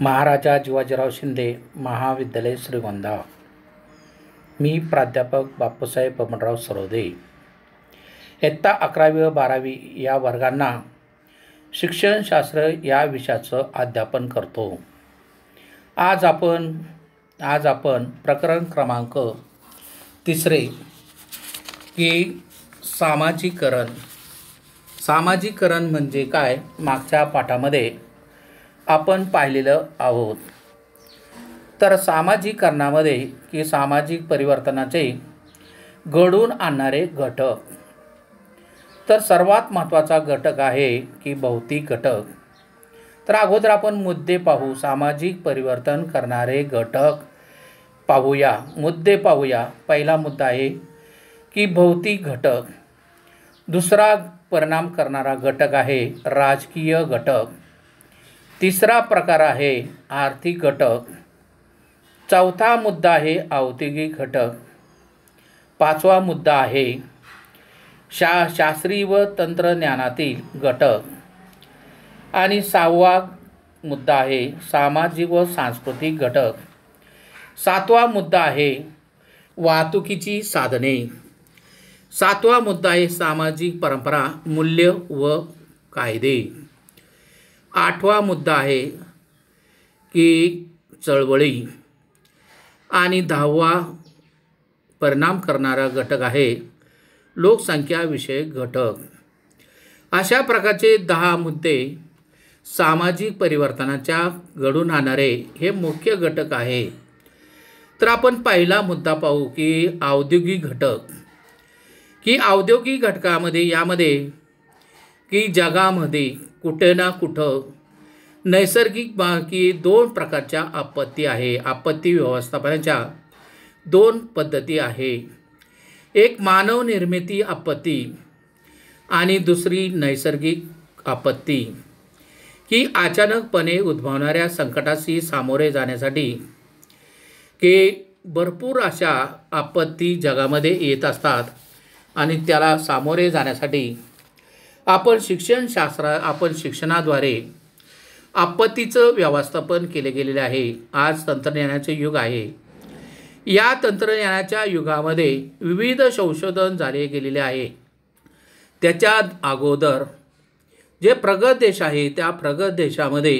महाराजा जिवाजीराव शिंदे महाविद्यालय श्रीगोंदा। मी प्राध्यापक बापूसाहेब बबनराव सरोदे। इयत्ता 11वी व 12वी या वर्गांना शिक्षणशास्त्र या विषयाचं अध्यापन करतो। आज आपण प्रकरण क्रमांक 3 की सामाजिकरण म्हणजे काय मागच्या पाठामध्ये आपण पाहिलेलं आहोत। तर सामाजिकरणामध्ये की सामाजिक परिवर्तनाचे घडवून आणणारे घटक, तर सर्वात महत्त्वाचा घटक आहे की भौतिक घटक। तर अगोदर आपण मुद्दे पाहू, सामाजिक परिवर्तन करणारे घटक पाहूया, मुद्दे पाहूया। पहिला मुद्दा आहे की भौतिक घटक। दुसरा परिणाम करणारा घटक आहे राजकीय घटक। तिसरा प्रकार आहे आर्थिक घटक। चौथा मुद्दा आहे औद्योगिक घटक। पाचवा मुद्दा आहे शास्त्रीय व तंत्रज्ञानातील घटक। आणि 6वा मुद्दा आहे सामाजिक व सांस्कृतिक घटक। 7वा मुद्दा आहे वाहतुकीची साधने। 7वा मुद्दा आहे सामाजिक परंपरा, मूल्य व कायदे। 8वा मुद्दा आहे की चळवळी। आणि 10वा परिणाम करणारा घटक आहे लोकसंख्या विषयक घटक। अशा प्रकारचे 10 मुद्दे सामाजिक परिवर्तनाच्या घडून आणणारे हे मुख्य घटक आहे। तर आपण पहिला मुद्दा पाहू की औद्योगिक घटक। की औद्योगिक घटकामध्ये यामध्ये की जगामध्ये कुठे ना कुठं नैसर्गिक की 2 प्रकारच्या आपत्ती आहे। आपत्ती व्यवस्थापनाच्या 2 पद्धती आहे। एक मानव निर्मिती आपत्ती आणि दुसरी नैसर्गिक आपत्ती। की अचानकपणे उद्भवणाऱ्या संकटाशी सामोरे जाण्यासाठी की भरपूर अशा आपत्ती जगामध्ये येत असतात आणि त्याला सामोरे जाण्यासाठी आपण शिक्षणाद्वारे आपत्तीचं व्यवस्थापन केले गेलेले आहे। आज तंत्रज्ञानाचे युग आहे। या तंत्रज्ञानाच्या युगामध्ये विविध संशोधन झाले गेलेले आहे। त्याच्या अगोदर जे प्रगत देश आहे त्या प्रगत देशामध्ये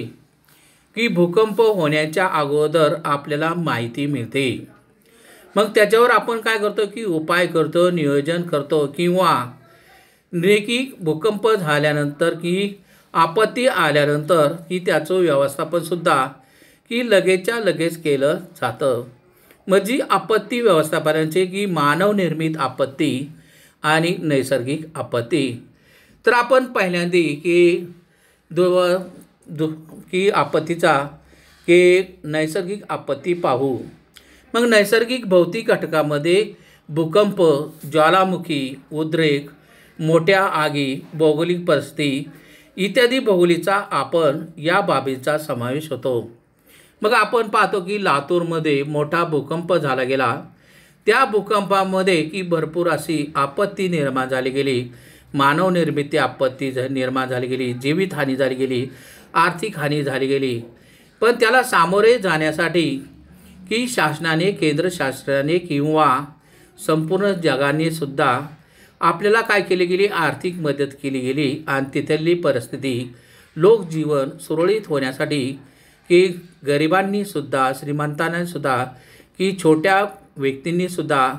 की भूकंप होण्याच्या अगोदर आपल्याला माहिती मिळते। मग त्याच्यावर आपण काय करतो की उपाय करतो, नियोजन करतो, किंवा की भूकंप झाल्यानंतर की आपत्ती आल्यानंतर की त्याचं व्यवस्थापनसुद्धा की लगेचच्या लगेच केलं जातं। म्हणजे आपत्ती व्यवस्थापनाचे की मानवनिर्मित आपत्ती आणि नैसर्गिक आपत्ती। तर आपण पहिल्यांदा की आपत्तीचा की नैसर्गिक आपत्ती पाहू। मग नैसर्गिक भौतिक घटकामध्ये भूकंप, ज्वालामुखी, उद्रेक, मोठ्या आगी, भौगोलिक परिस्थिती इत्यादी भौगोलिकचा आपण या बाबींचा समावेश होतो। मग आपण पाहतो की लातूरमध्ये मोठा भूकंप झाला गेला। त्या भूकंपामध्ये की भरपूर अशी आपत्ती निर्माण झाली गेली, मानवनिर्मित आपत्ती निर्माण झाली गेली, जीवितहानी झाली गेली, आर्थिक हानी झाली गेली। पण त्याला सामोरे जाण्यासाठी की शासनाने, केंद्र शासनाने किंवा संपूर्ण जगाने सुद्धा आपल्याला काय केली गेली, आर्थिक मदत केली गेली। आणि तिथली परिस्थिती, लोकजीवन सुरळीत होण्यासाठी की गरिबांनीसुद्धा, श्रीमंतांनीसुद्धा की छोट्या व्यक्तींनीसुद्धा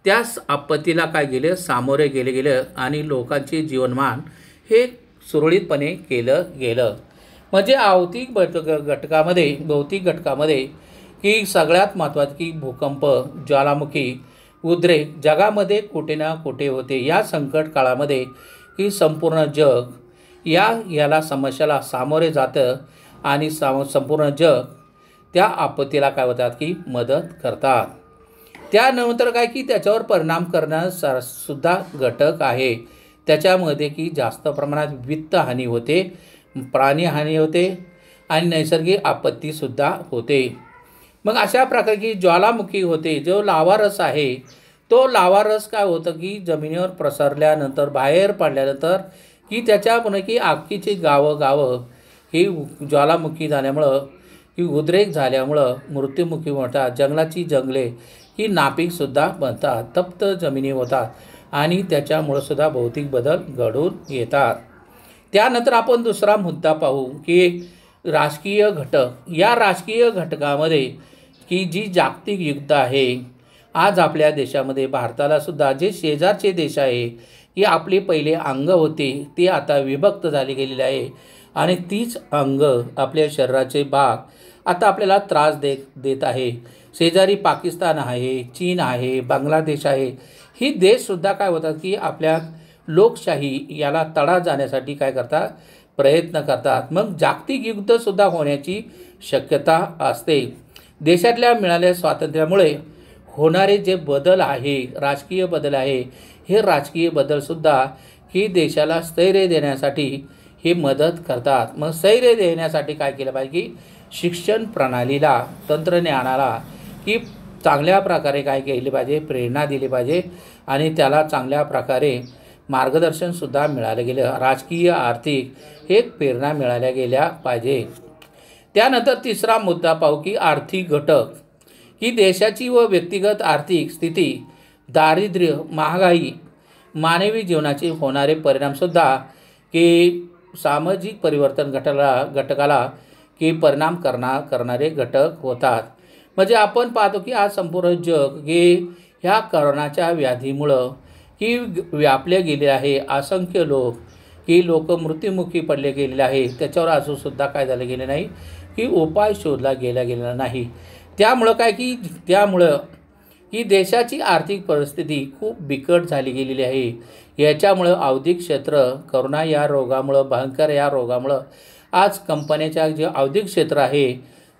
त्या आपत्तीला काय गेलं, सामोरे गेलं आणि लोकांचे जीवनमान हे सुरळीतपणे केलं गेलं। म्हणजे भौतिक घटकामध्ये की सगळ्यात महत्त्वाचं की भूकंप, ज्वालामुखी, उद्रेक जगामध्ये कुठे ना कुठे होते। या संकट काळामध्ये की संपूर्ण जग याला समस्याला सामोरे जातं आणि संपूर्ण जग त्या आपत्तीला काय होतात की मदत करतात। त्यानंतर काय की त्याच्यावर परिणाम करणारा सुद्धा घटक आहे। त्याच्यामध्ये की जास्त प्रमाणात वित्तहानी होते, प्राणीहानी होते आणि नैसर्गिक आपत्तीसुद्धा होते। मग अशा प्रकारे की ज्वालामुखी होते, जो लावारस आहे तो लावारस काय होतं की जमिनीवर प्रसरल्यानंतर, बाहेर पडल्यानंतर की त्याच्यामुळे की आखीची गावं ही ज्वालामुखी झाल्यामुळं की उद्रेक झाल्यामुळं मृत्युमुखी होतात, जंगलाची जंगले ही नापीकसुद्धा बनतात, तप्त जमिनी होतात आणि त्याच्यामुळं सुद्धा भौतिक बदल घडून येतात. त्यानंतर आपण दुसरा मुद्दा पाहू की राजकीय घटक. या राजकीय घटकामध्ये की जी जागतिक युद्ध आहे, आज आपल्या देशामध्ये भारताला सुद्धा जे शेजारचे देश आहे की आपली पहिले अंग होती ती आता विभक्त झाली गेलेली आहे आणि तीच अंग आपल्या शरीराचे भाग आता आपल्याला त्रास देत आहे. शेजारी पाकिस्तान आहे, चीन आहे, बांगलादेश आहे, ही देशसुद्धा काय होतात की आपल्या लोकशाही याला तडा जाण्यासाठी काय करतात, प्रयत्न करतात. मग जागतिक युद्धसुद्धा होण्याची शक्यता असते. देशातल्या मिळालेल्या स्वातंत्र्यामुळे होणारे जे बदल आहे, राजकीय बदल आहे, हे राजकीय बदलसुद्धा ही देशाला स्थैर्य देण्यासाठी हे मदत करतात. मग स्थैर्य देण्यासाठी काय केलं पाहिजे की शिक्षण प्रणालीला, तंत्रज्ञानाला की चांगल्या प्रकारे काय केले पाहिजे, प्रेरणा दिली पाहिजे आणि त्याला चांगल्या प्रकारे मार्गदर्शनसुद्धा मिळालं गेलं. राजकीय, आर्थिक हे प्रेरणा मिळाल्या गेल्या पाहिजे. त्यानंतर तिसरा मुद्दा पाहू की आर्थिक घटक. ही देशाची व व्यक्तिगत आर्थिक स्थिती, दारिद्र्य, महागाई, मानवी जीवनाचे होणारे परिणामसुद्धा की सामाजिक परिवर्तन घटकाला की परिणाम करणारे घटक होतात. म्हणजे आपण पाहतो की आज संपूर्ण जग हे ह्या करोनाच्या व्याधीमुळं की व्यापले गेले आहे. असंख्य लोक मृत्युमुखी पडले गेलेले आहे. त्याच्यावर अजूनसुद्धा काय झालं गेले नाही की उपाय शोधला गेला नाही. त्यामुळं ही देशाची आर्थिक परिस्थिती खूप बिकट झाली गेलेली आहे. याच्यामुळं औद्योगिक क्षेत्र करोना या रोगामुळं, भयंकर या रोगामुळं आज कंपन्याच्या जे औद्योगिक क्षेत्र आहे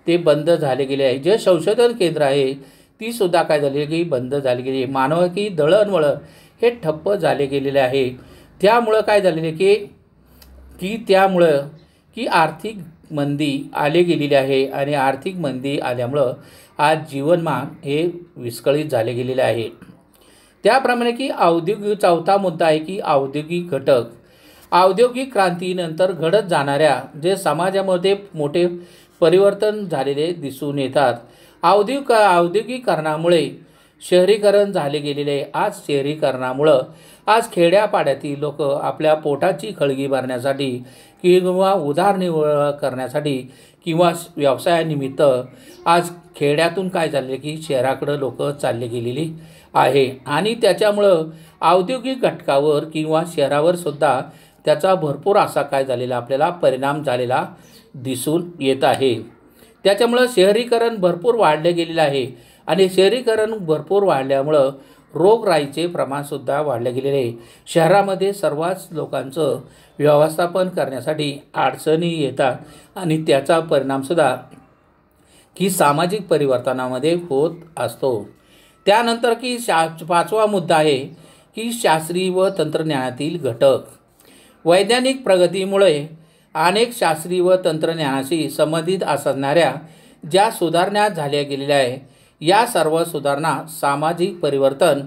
ते बंद झाले गेले आहे. जे संशोधन केंद्र आहे तीसुद्धा काय झाली की बंद झाली गेली. मानवी दळणवळण हे ठप्प झाले गेलेले आहे. त्यामुळं काय झालेले त्यामुळं की आर्थिक मंदी आली गेलेली आहे आणि आर्थिक मंदी आल्यामुळं आज जीवनमान हे विस्कळीत झाले गेलेले आहे. त्याप्रमाणे की चौथा मुद्दा आहे की औद्योगिक घटक. औद्योगिक क्रांतीनंतर घडत जाणाऱ्या जे समाजामध्ये मोठे परिवर्तन झालेले दिसून येतात. औद्योगिकरणामुळे शहरीकरण झाले गेलेले. आज शहरीकरणामुळं आज खेड्यापाड्यातील लोक आपल्या पोटाची खळगी भरण्यासाठी किंवा उदरनिर्वाह करण्यासाठी किंवा व्यवसायानिमित्त आज खेड्यातून काय झाले की शहराकडं लोक चालले गेलेली आहे आणि त्याच्यामुळं औद्योगिक घटकावर किंवा शहरावर सुद्धा त्याचा भरपूर असा काय झालेला आपल्याला परिणाम झालेला दिसून येत आहे. त्याच्यामुळं शहरीकरण भरपूर वाढले गेलेलं आहे आणि शहरीकरण भरपूर वाढल्यामुळं रोगराईचे प्रमाणसुद्धा वाढले गेलेले आहे. शहरामध्ये सर्वच लोकांचं व्यवस्थापन करण्यासाठी अडचणी येतात आणि त्याचा परिणामसुद्धा की सामाजिक परिवर्तनामध्ये होत असतो. त्यानंतर की पाचवा मुद्दा आहे की शास्त्रीय व तंत्रज्ञानातील घटक. वैज्ञानिक प्रगतीमुळे अनेक शास्त्रीय व तंत्रज्ञानाशी संबंधित असणाऱ्या ज्या सुधारणा झाल्या गेलेल्या आहे या सर्व सुधारणा सामाजिक परिवर्तन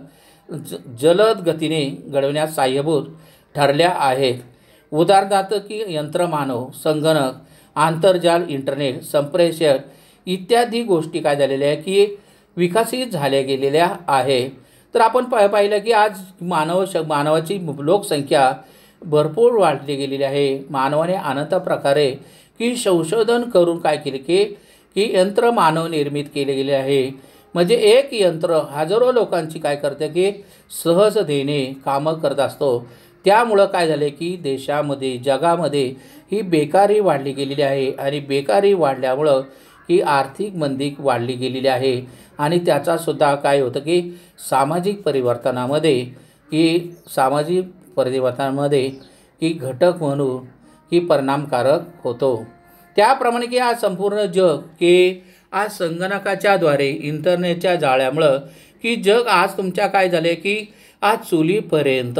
जलद गतीने घडविण्यास सहाय्यभूत ठरल्या आहेत. उदाहरणार्थ की यंत्रमानव, संगणक, आंतरजाल, इंटरनेट, संप्रेषण इत्यादी गोष्टी काय झालेल्या आहे की विकसित झाल्या गेलेल्या आहे. तर आपण पाहिलं की आज मानवाची लोकसंख्या भरपूर वाढली गेलेली आहे. मानवाने अनंत प्रकारे की संशोधन करून काय केले की यंत्र मानव निर्मित केले गेले आहे. म्हणजे एक यंत्र हजारो लोकांची काय करते की सहजतेने कामं करत असतो. त्यामुळं काय झाले की देशामध्ये, जगामध्ये ही बेकारी वाढली गेलेली आहे आणि बेकारी वाढल्यामुळं ही आर्थिक मंदी वाढली गेलेली आहे आणि त्याचासुद्धा काय होतं की सामाजिक परिवर्तनामध्ये की घटक म्हणून की परिणामकारक होतो. त्याप्रमाणे की आज संपूर्ण जग की आज संगणकाच्याद्वारे, इंटरनेटच्या जाळ्यामुळं की जग आज तुमच्या काय झाले की आज चुलीपर्यंत,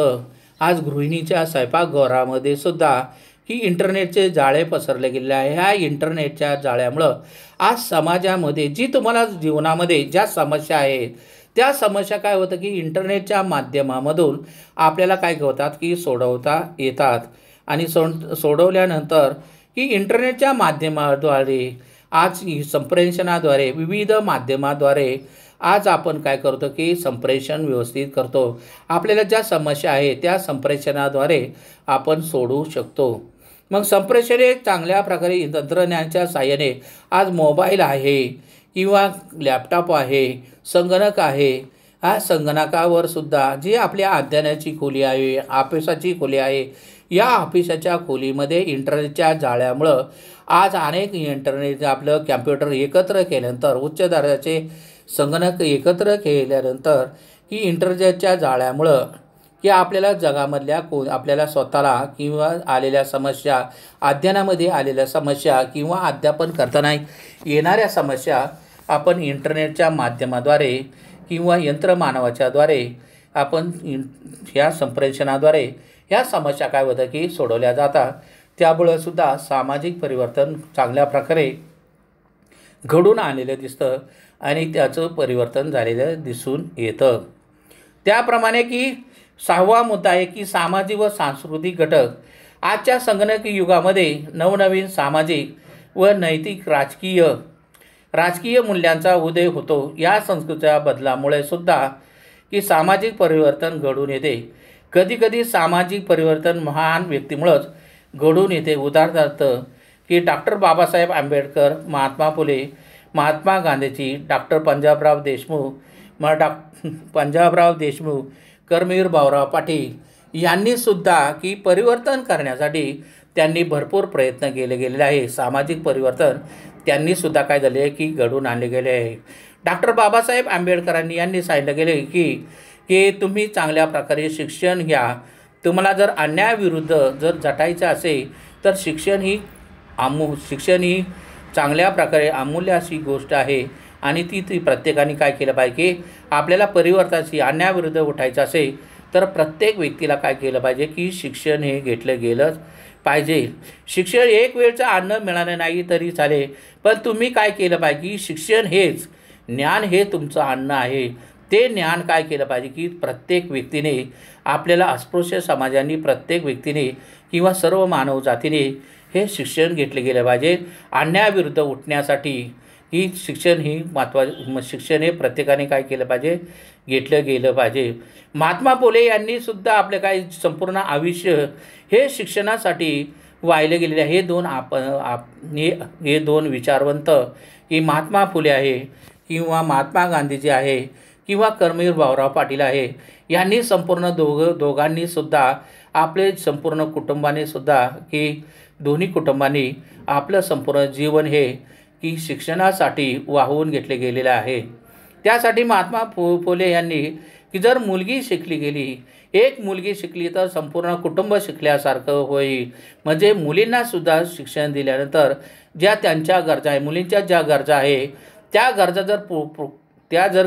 आज गृहिणीच्या स्वयंपाकघरामध्ये सुद्धा की इंटरनेटचे जाळे पसरले गेलेले आहे. ह्या इंटरनेटच्या जाळ्यामुळं आज समाजामध्ये जी तुम्हाला जीवनामध्ये ज्या समस्या आहेत त्या समस्या काय होतं की इंटरनेटच्या माध्यमामधून आपल्याला काय होतात की सोडवता येतात आणि सोडवल्यानंतर की इंटरनेटच्या माध्यमाद्वारे आज संप्रेषणाद्वारे विविध माध्यमाद्वारे आज आपण काय करतो की संप्रेषण व्यवस्थित करतो. आपल्याला ज्या समस्या आहे त्या संप्रेषणाद्वारे आपण सोडवू शकतो. मग संप्रेषण हे चांगल्या प्रकारे तंत्रज्ञानाच्या साहाय्याने आज मोबाईल आहे किंवा लॅपटॉप आहे, संगणक आहे. हा संगणकावर सुद्धा जी आपल्या अध्ययनाची खोली आहे, ऑफिसाची खोली आहे, या ऑफिसाच्या खोलीमध्ये इंटरनेटच्या जाळ्यामुळं आज अनेक इंटरनेट आपलं कॅम्प्युटर एकत्र केल्यानंतर, उच्च दर्जाचे संगणक एकत्र केल्यानंतर की इंटरनेटच्या जाळ्यामुळं की आपल्याला जगामधल्या आपल्याला स्वतःला किंवा आलेल्या समस्या, अध्ययनामध्ये आलेल्या समस्या किंवा अध्यापन करताना येणाऱ्या समस्या आपण इंटरनेटच्या माध्यमाद्वारे किंवा यंत्रमानवाच्याद्वारे आपण ह्या संप्रेषणाद्वारे ह्या समस्या काय होतं की सोडवल्या जातात. त्यामुळं सुद्धा सामाजिक परिवर्तन चांगल्या प्रकारे घडून आलेलं दिसतं आणि त्याचं परिवर्तन झालेलं दिसून येतं. त्याप्रमाणे की 6वा मुद्दा आहे की सामाजिक व सांस्कृतिक घटक. आजच्या संगणक युगामध्ये नवनवीन सामाजिक व नैतिक राजकीय मूल्यांचा उदय होतो. या संस्कृतीच्या बदलामुळे सुद्धा की सामाजिक परिवर्तन घडून येते. कधीकधी सामाजिक परिवर्तन महान व्यक्तीमुळंच घडून येते. उदाहरणार्थ की डॉक्टर बाबासाहेब आंबेडकर, महात्मा फुले, महात्मा गांधीजी, डॉक्टर पंजाबराव देशमुख, कर्मवीर भाऊराव पाटील यांनी सुद्धा की परिवर्तन करण्यासाठी त्यांनी भरपूर प्रयत्न केले गेलेले आहे. सामाजिक परिवर्तन त्यांनी सुद्धा काय झाले की घडून आणले गेले आहे. डॉक्टर बाबासाहेब आंबेडकरांनी यांनी सांगितलं गेले की तुम्ही चांगल्या प्रकारे शिक्षण घ्या. तुम्हाला जर अन्यायाविरुद्ध जर झटायचं असेल तर शिक्षण ही चांगल्या प्रकारे अमूल्य अशी गोष्ट आहे आणि ती प्रत्येकाने काय केलं पाहिजे की आपल्याला परिवर्तनाची अन्यायाविरुद्ध उठायचं असेल तर प्रत्येक व्यक्तीला काय केलं पाहिजे की शिक्षण हे घेतलं गेलंच पाहिजे. शिक्षण एक वेळचं अन्न मिळालं नाही तरी चालेल, पण तुम्ही काय केलं पाहिजे की शिक्षण हेच ज्ञान हे तुमचं अन्न आहे. ते ज्ञान काय केलं पाहिजे की प्रत्येक व्यक्तीने आपल्याला अस्पृश्य समाजाने प्रत्येक व्यक्तीने किंवा सर्व मानव जातीने हे शिक्षण घेतले गेले पाहिजे. अन्यायाविरुद्ध उठण्यासाठी ही शिक्षण हे प्रत्येकाने काय केलं पाहिजे घेतलं गेलं पाहिजे. महात्मा फुले यांनी सुद्धा आपले काय संपूर्ण आयुष्य हे शिक्षणासाठी वाहिलं गेलेले आहे. हे दोन विचारवंत की महात्मा फुले आहे किंवा महात्मा गांधीजी आहे किंवा कर्मवीर भाऊराव पाटील आहे, यांनी संपूर्ण दोघांनी सुद्धा आपले संपूर्ण कुटुंबाने सुद्धा की दोन्ही कुटुंबांनी आपलं संपूर्ण जीवन हे की शिक्षणासाठी वाहवून घेतले गेलेलं आहे. त्यासाठी महात्मा फुले यांनी की जर मुलगी शिकली गेली, एक मुलगी शिकली तर संपूर्ण कुटुंब शिकल्यासारखं होईल. म्हणजे मुलींनासुद्धा शिक्षण दिल्यानंतर ज्या त्यांच्या गरजा आहे, मुलींच्या ज्या गरजा आहे त्या गरजा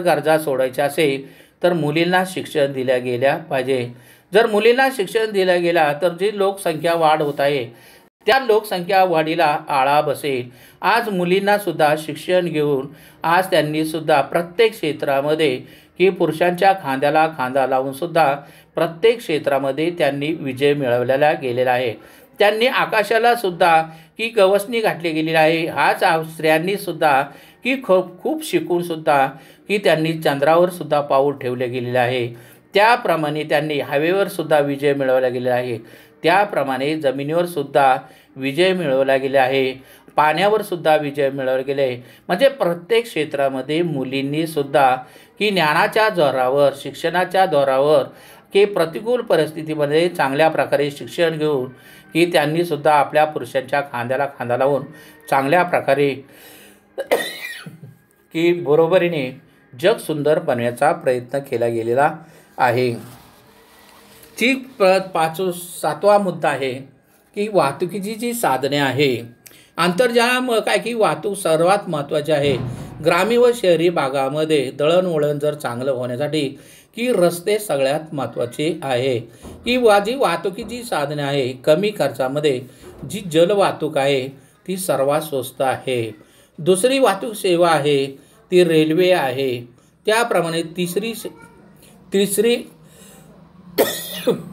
गरजा सोडायच्या असेल तर मुलींना शिक्षण दिल्या गेल्या पाहिजे. जर मुलींना शिक्षण दिलं गेला तर जी लोकसंख्या वाढ होत आहे त्या लोकसंख्या वाढीला आळा बसेल. आज मुलींनासुद्धा शिक्षण घेऊन आज त्यांनीसुद्धा प्रत्येक क्षेत्रामध्ये की पुरुषांच्या खांद्याला खांदा लावूनसुद्धा प्रत्येक क्षेत्रामध्ये त्यांनी विजय मिळवलेला गेलेला आहे. त्यांनी आकाशाला सुद्धा की गवसणी घातली गेलेली आहे. हाच स्त्रियांनीसुद्धा की खूप शिकूनसुद्धा की त्यांनी चंद्रावर सुद्धा पाऊल ठेवले गेलेले आहे. त्याप्रमाणे त्यांनी हवेवर सुद्धा विजय मिळवला गेलेला आहे. त्याप्रमाणे जमिनीवर सुद्धा विजय मिळवला गेला आहे. पाण्यावर सुद्धा विजय मिळवले गेले. म्हणजे प्रत्येक क्षेत्रामध्ये मुलींनी सुद्धा की ज्ञानाच्या जोरावर, शिक्षणाच्या जोरावर की प्रतिकूल परिस्थितीमध्ये चांगल्या प्रकारे शिक्षण घेऊन की त्यांनी सुद्धा आपल्या पुरुषांच्या खांद्याला खांदा लावून चांगल्या प्रकारे की बरोबरीने जग सुंदर बनवण्याचा प्रयत्न केला गेलेला आहे. 7वा मुद्दा आहे की वाहतुकीची जी साधने आहे. आंतरजालामुळे काय की वाहतूक सर्वात महत्त्वाची आहे. ग्रामीण व शहरी भागामध्ये दळणवळण जर चांगलं होण्यासाठी की रस्ते सगळ्यात महत्त्वाचे आहे. की जी वाहतुकीची साधने आहे कमी खर्चामध्ये जी जलवाहतूक आहे ती सर्वात स्वस्त आहे. दुसरी वाहतूक सेवा आहे ती रेल्वे आहे. त्याप्रमाणे तिसरी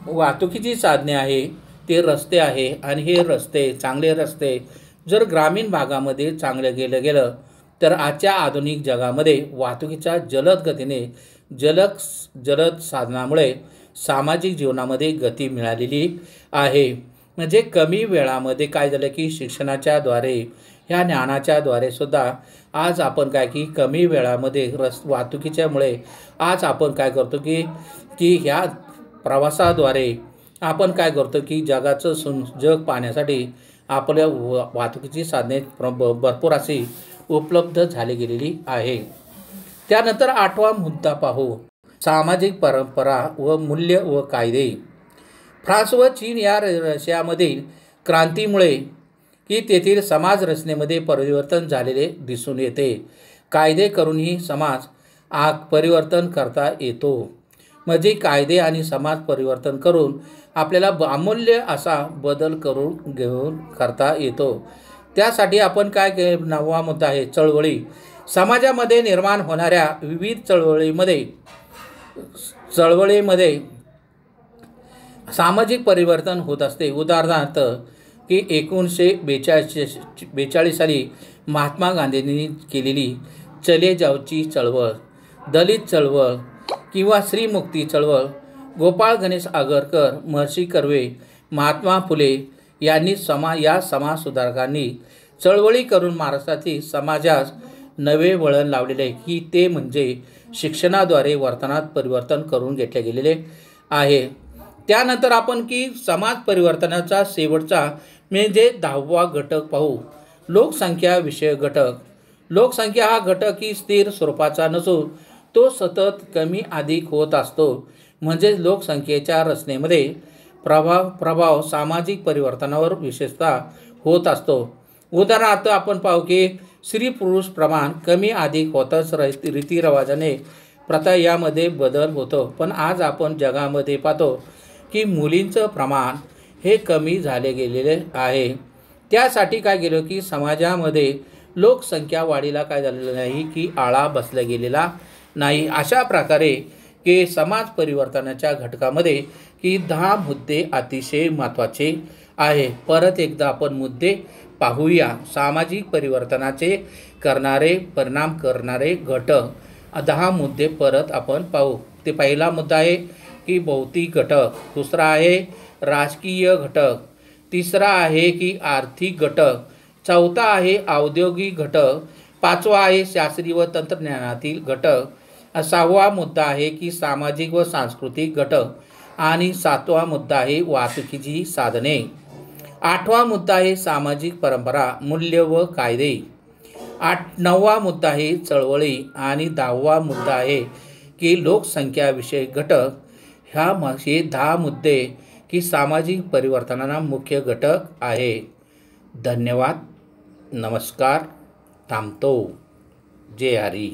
वाहतुकीची साधने आहे ते रस्ते आहे. आणि हे रस्ते चांगले रस्ते जर ग्रामीण भागामध्ये चांगलं केलं गेलं तर आजच्या आधुनिक जगामध्ये वाहतुकीच्या जलद गतीने जलद साधनामुळे सामाजिक जीवनामध्ये गती मिळालेली आहे. म्हणजे कमी वेळामध्ये काय झालं की शिक्षणाच्याद्वारे ह्या ज्ञानाच्याद्वारे सुद्धा आज आपण काय की कमी वेळामध्ये वाहतुकीच्यामुळे आज आपण काय करतो की की ह्या प्रवासाद्वारे आपण काय करतो की जगाचं जग पाहण्यासाठी आपल्या वाहतुकीची साधने भरपूर अशी उपलब्ध झाली गेलेली आहे. त्यानंतर 8वा मुद्दा पाहू, सामाजिक परंपरा व मूल्य व कायदे. फ्रान्स व चीन या रशियामधील क्रांतीमुळे की तेथील समाज रचनेमध्ये परिवर्तन झालेले दिसून येते. कायदे करूनही समाज परिवर्तन करता येतो. म्हणजे कायदे आणि समाज परिवर्तन करून आपल्याला अमूल्य असा बदल घेऊन करता येतो. त्यासाठी आपण काय 9वा मुद्दा आहे चळवळी. समाजामध्ये निर्माण होणाऱ्या विविध चळवळीमध्ये सामाजिक परिवर्तन होत असते. उदाहरणार्थ की 1942 साली महात्मा गांधींनी केलेली चले जावची चळवळ, दलित चळवळ किंवा स्त्रीमुक्ती चळवळ, गोपाळ गणेश आगरकर, महर्षी कर्वे, महात्मा फुले यांनी या समाजसुधारकांनी चळवळी करून महाराष्ट्रातील समाजास नवे वळण लावलेले की ते म्हणजे शिक्षणाद्वारे वर्तनात परिवर्तन करून घेतले गेलेले आहे. त्यानंतर आपण की समाज परिवर्तनाचा शेवटचा म्हणजे 10वा घटक पाहू, लोकसंख्या विषय घटक. लोकसंख्या हा घटक ही स्थिर स्वरूपाचा नसून तो सतत कमी अधिक होत असतो. म्हणजे लोकसंख्येच्या रचनेमध्ये प्रभाव सामाजिक परिवर्तनावर विशेषतः होत असतो. उदाहरणार्थ आपण पाहू की स्त्री पुरुष प्रमाण कमी अधिक होतच रीतिरिवाजाने प्रथा यामध्ये बदल होतो. पण आज आपण जगामध्ये पाहतो की मुलींचं प्रमाण हे कमी झाले गेलेले आहे. त्यासाठी काय केलं की समाजामध्ये लोकसंख्या वाढीला काय झालेलं नाही की आळा बसला गेलेला नाही. अशा प्रकारे की समाज परिवर्तनाच्या घटकामध्ये की 10 मुद्दे अतिशय महत्त्वाचे आहे. परत एकदा आपण मुद्दे पाहूया. सामाजिक परिवर्तनाचे परिणाम करणारे घटक 10 मुद्दे परत आपण पाहू. ते पहिला मुद्दा आहे की भौतिक घटक, दुसरा आहे राजकीय घटक, तिसरा आहे की आर्थिक घटक, चौथा आहे औद्योगिक घटक, 5वा आहे शास्त्रीय व तंत्रज्ञानातील घटक, 6वा मुद्दा आहे की सामाजिक व सांस्कृतिक घटक आणि 7वा मुद्दा आहे वाहतुकीची साधने. 8वा मुद्दा आहे सामाजिक परंपरा, मूल्य व कायदे. 9वा मुद्दा आहे चळवळी आणि 10वा मुद्दा आहे की लोकसंख्या विषय घटक. हे 10 मुद्दे की सामाजिक परिवर्तनाचा मुख्य घटक आहे. धन्यवाद. नमस्कार. थांबतो. जय हरी.